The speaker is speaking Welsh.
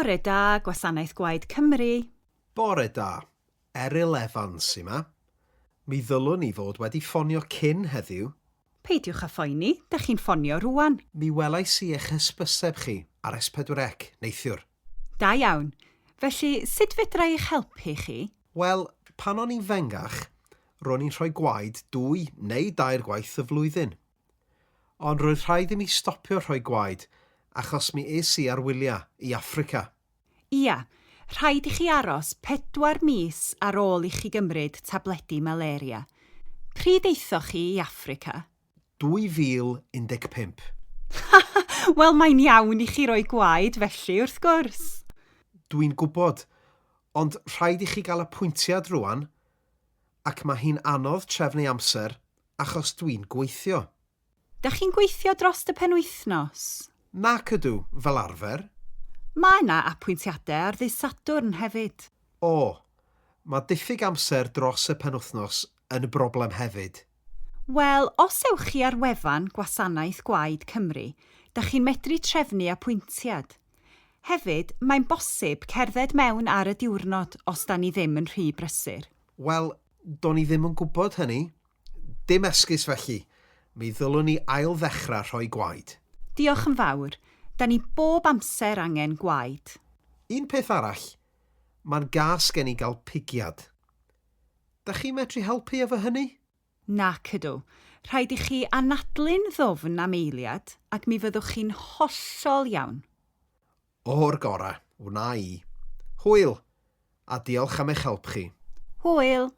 Bore da, Gwasanaeth Gwaed Cymru. Bore da, Eryl Evans yma. Mi ddylwn ni fod wedi ffonio cyn heddiw. Peidiwch â phoeni, da chi'n ffonio rwan. Mi welais i eich hysbyseb chi ar S4C, neithiwr. Da iawn. Felly, sut fedra i'ch helpu chi? Wel, pan o'n i'n fengach, ro'n i'n rhoi gwaed 2 neu 2 gwaith y flwyddyn. Ond roedd rhaid i mi stopio rhoi gwaed achos mi es i ar wyliau i Affrica. Ia, rhaid i chi aros 4 mis ar ôl i chi gymryd tabledi malaria. Pryd eithoch chi i Affrica? 2015. Wel, mae'n iawn i chi roi gwaed felly wrth gwrs. Dwi'n gwybod, ond rhaid i chi gael y pwyntiad rwan, ac mae hi'n anodd trefnu amser achos dwi'n gweithio. Da chi'n gweithio dros y penwythnos? Nac ydw, fel arfer. Mae yna apwyntiadau ar ddydd Sadwrn hefyd. O, mae diffyg amser dros y penwythnos yn y broblem hefyd. Wel, os ewch chi ar wefan Gwasanaeth Gwaed Cymru, da chi'n medru trefnu apwyntiad. Hefyd, mae'n bosib cerdded mewn ar y diwrnod os da ni ddim yn rhy brysur. Wel, do'n i ddim yn gwybod hynny. Dim esgus felly. Mi ddylwn ni ail ddechrau rhoi gwaed. Diolch yn fawr. Da ni bob amser angen gwaed. Un peth arall, mae'n gas gen i gael pigiad. Da chi medru helpu efo hynny? Nac ydw. Rhaid i chi anadlu'n ddofn am eiliad ac mi fyddwch chi'n hollol iawn. O'r gorau, wna i. Hwyl, a diolch am eich help chi. Hwyl!